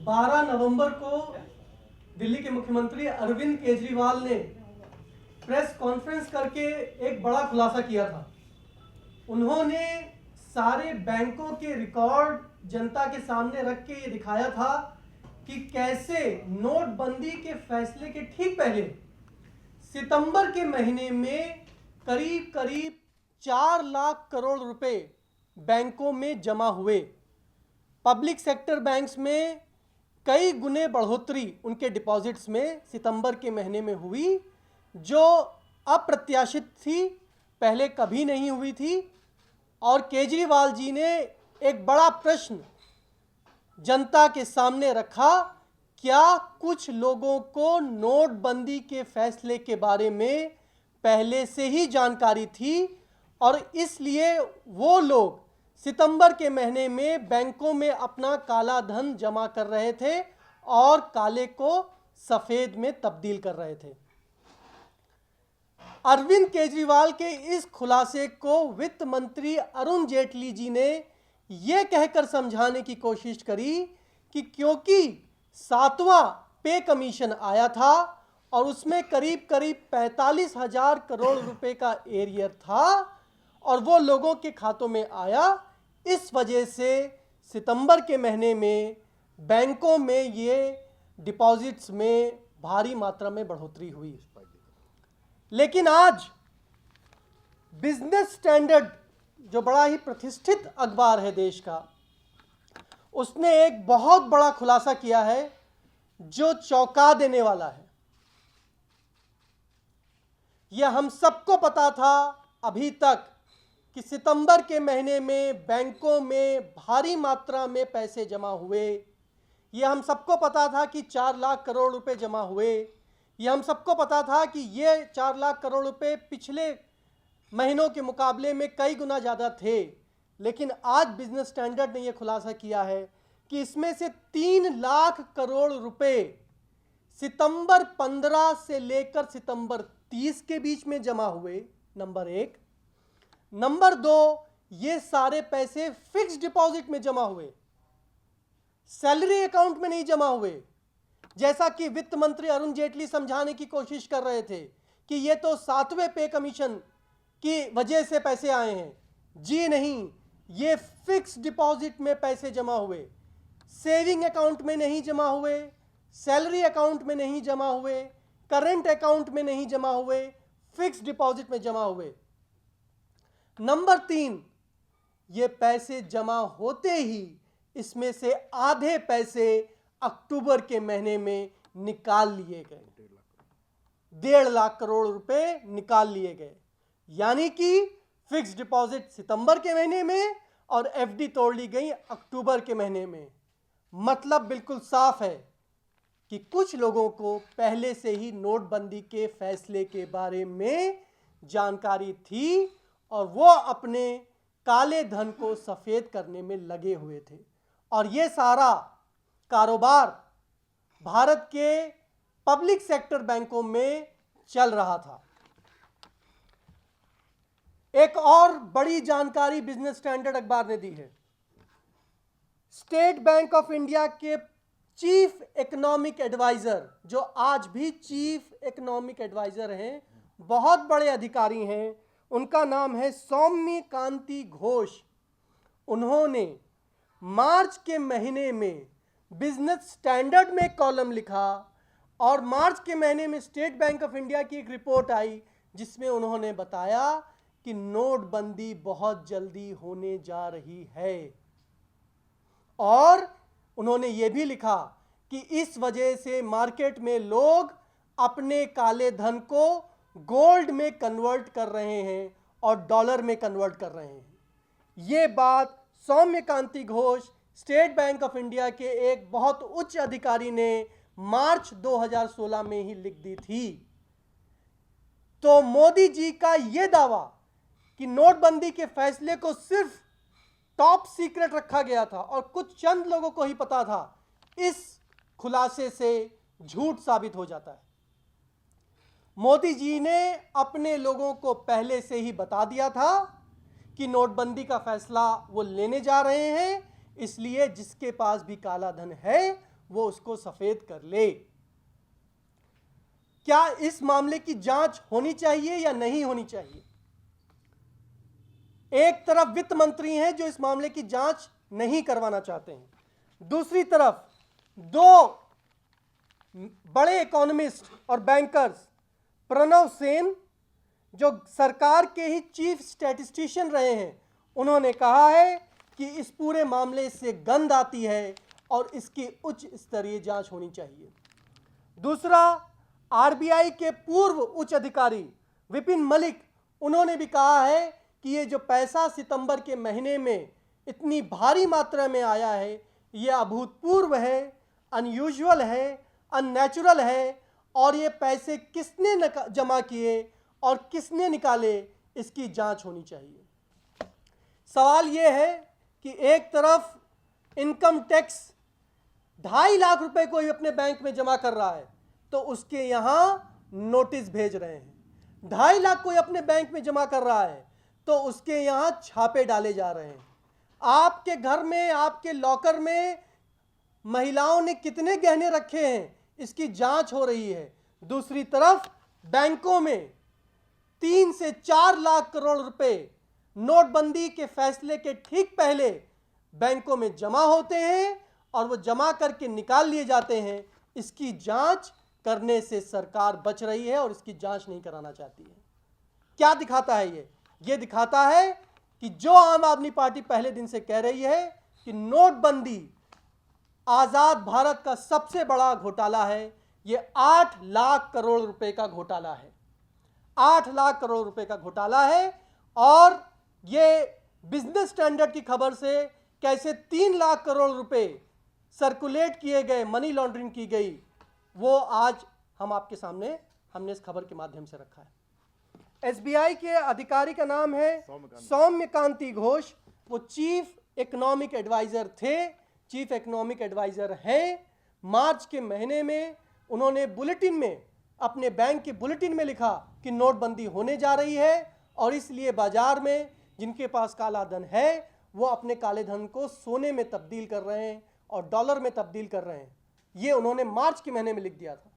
12 नवंबर को दिल्ली के मुख्यमंत्री अरविंद केजरीवाल ने प्रेस कॉन्फ्रेंस करके एक बड़ा खुलासा किया था। उन्होंने सारे बैंकों के रिकॉर्ड जनता के सामने रख के ये दिखाया था कि कैसे नोटबंदी के फैसले के ठीक पहले सितंबर के महीने में करीब करीब 4 लाख करोड़ रुपए बैंकों में जमा हुए। पब्लिक सेक्टर बैंक्स में कई गुने बढ़ोतरी उनके डिपॉजिट्स में सितंबर के महीने में हुई, जो अप्रत्याशित थी, पहले कभी नहीं हुई थी। और केजरीवाल जी ने एक बड़ा प्रश्न जनता के सामने रखा, क्या कुछ लोगों को नोटबंदी के फैसले के बारे में पहले से ही जानकारी थी और इसलिए वो लोग सितंबर के महीने में बैंकों में अपना काला धन जमा कर रहे थे और काले को सफेद में तब्दील कर रहे थे। अरविंद केजरीवाल के इस खुलासे को वित्त मंत्री अरुण जेटली जी ने यह कहकर समझाने की कोशिश करी कि क्योंकि 7वां पे कमीशन आया था और उसमें करीब करीब 45,000 करोड़ रुपए का एरियर था और वो लोगों के खातों में आया, इस वजह से सितंबर के महीने में बैंकों में ये डिपॉजिट्स में भारी मात्रा में बढ़ोतरी हुई। लेकिन आज बिजनेस स्टैंडर्ड, जो बड़ा ही प्रतिष्ठित अखबार है देश का, उसने एक बहुत बड़ा खुलासा किया है जो चौंका देने वाला है। यह हम सबको पता था अभी तक कि सितंबर के महीने में बैंकों में भारी मात्रा में पैसे जमा हुए। यह हम सबको पता था कि 4 लाख करोड़ रुपए जमा हुए। यह हम सबको पता था कि ये 4 लाख करोड़ रुपए पिछले महीनों के मुकाबले में कई गुना ज़्यादा थे। लेकिन आज बिजनेस स्टैंडर्ड ने यह खुलासा किया है कि इसमें से 3 लाख करोड़ रुपए सितंबर 15 से लेकर सितंबर 30 के बीच में जमा हुए, नंबर 1। नंबर 2, ये सारे पैसे फिक्स्ड डिपॉजिट में जमा हुए, सैलरी अकाउंट में नहीं जमा हुए, जैसा कि वित्त मंत्री अरुण जेटली समझाने की कोशिश कर रहे थे कि ये तो 7वें पे कमीशन की वजह से पैसे आए हैं। जी नहीं, ये फिक्स्ड डिपॉजिट में पैसे जमा हुए, सेविंग अकाउंट में नहीं जमा हुए, सैलरी अकाउंट में नहीं जमा हुए, करंट अकाउंट में नहीं जमा हुए, फिक्स्ड डिपॉजिट में जमा हुए। नंबर 3, ये पैसे जमा होते ही इसमें से आधे पैसे अक्टूबर के महीने में निकाल लिए गए। 1.5 लाख करोड़ रुपए निकाल लिए गए। यानी कि फिक्स्ड डिपॉजिट सितंबर के महीने में और एफडी तोड़ ली गई अक्टूबर के महीने में। मतलब बिल्कुल साफ है कि कुछ लोगों को पहले से ही नोटबंदी के फैसले के बारे में जानकारी थी और वो अपने काले धन को सफेद करने में लगे हुए थे। और ये सारा कारोबार भारत के पब्लिक सेक्टर बैंकों में चल रहा था। एक और बड़ी जानकारी बिजनेस स्टैंडर्ड अखबार ने दी है। स्टेट बैंक ऑफ इंडिया के चीफ इकोनॉमिक एडवाइजर, जो आज भी चीफ इकोनॉमिक एडवाइजर हैं, बहुत बड़े अधिकारी हैं, उनका नाम है सौम्य कांति घोष। उन्होंने मार्च के महीने में बिजनेस स्टैंडर्ड में कॉलम लिखा और मार्च के महीने में स्टेट बैंक ऑफ इंडिया की एक रिपोर्ट आई जिसमें उन्होंने बताया कि नोटबंदी बहुत जल्दी होने जा रही है। और उन्होंने ये भी लिखा कि इस वजह से मार्केट में लोग अपने काले धन को गोल्ड में कन्वर्ट कर रहे हैं और डॉलर में कन्वर्ट कर रहे हैं। ये बात Saumya Kanti Ghosh, State Bank of India के एक बहुत उच्च अधिकारी ने मार्च 2016 में ही लिख दी थी। तो मोदी जी का यह दावा कि नोटबंदी के फैसले को सिर्फ टॉप सीक्रेट रखा गया था और कुछ चंद लोगों को ही पता था, इस खुलासे से झूठ साबित हो जाता है। मोदी जी ने अपने लोगों को पहले से ही बता दिया था कि नोटबंदी का फैसला वो लेने जा रहे हैं, इसलिए जिसके पास भी काला धन है वो उसको सफेद कर ले। क्या इस मामले की जांच होनी चाहिए या नहीं होनी चाहिए? एक तरफ वित्त मंत्री हैं जो इस मामले की जांच नहीं करवाना चाहते हैं, दूसरी तरफ दो बड़े इकोनॉमिस्ट और बैंकर्स, प्रणव सेन जो सरकार के ही चीफ स्टैटिस्टिशियन रहे हैं, उन्होंने कहा है कि इस पूरे मामले से गंध आती है और इसकी उच्च स्तरीय जांच होनी चाहिए। दूसरा, आरबीआई के पूर्व उच्च अधिकारी विपिन मलिक, उन्होंने भी कहा है कि ये जो पैसा सितंबर के महीने में इतनी भारी मात्रा में आया है, ये अभूतपूर्व है, अनयूजुअल है, अननेचुरल है, और ये पैसे किसने जमा किए और किसने निकाले, इसकी जांच होनी चाहिए। सवाल ये है कि एक तरफ इनकम टैक्स 2.5 लाख रुपए कोई अपने बैंक में जमा कर रहा है तो उसके यहां नोटिस भेज रहे हैं, 2.5 लाख कोई अपने बैंक में जमा कर रहा है तो उसके यहां छापे डाले जा रहे हैं। आपके घर में, आपके लॉकर में महिलाओं ने कितने गहने रखे हैं, इसकी जांच हो रही है। दूसरी तरफ बैंकों में 3 से 4 लाख करोड़ रुपए नोटबंदी के फैसले के ठीक पहले बैंकों में जमा होते हैं और वो जमा करके निकाल लिए जाते हैं। इसकी जांच करने से सरकार बच रही है और इसकी जांच नहीं कराना चाहती है। क्या दिखाता है ये? ये दिखाता है कि जो आम आदमी पार्टी पहले दिन से कह रही है कि नोटबंदी आजाद भारत का सबसे बड़ा घोटाला है, ये 8 लाख करोड़ रुपए का घोटाला है, 8 लाख करोड़ रुपए का घोटाला है। और ये बिजनेस स्टैंडर्ड की खबर से कैसे 3 लाख करोड़ रुपए सर्कुलेट किए गए, मनी लॉन्ड्रिंग की गई, वो आज हम आपके सामने हमने इस खबर के माध्यम से रखा है। एसबीआई के अधिकारी का नाम है सौम्यकांति घोष, वो चीफ इकोनॉमिक एडवाइजर थे, चीफ इकोनॉमिक एडवाइजर हैं। मार्च के महीने में उन्होंने बुलेटिन में, अपने बैंक के बुलेटिन में लिखा कि नोटबंदी होने जा रही है और इसलिए बाजार में जिनके पास काला धन है वो अपने काले धन को सोने में तब्दील कर रहे हैं और डॉलर में तब्दील कर रहे हैं। ये उन्होंने मार्च के महीने में लिख दिया था।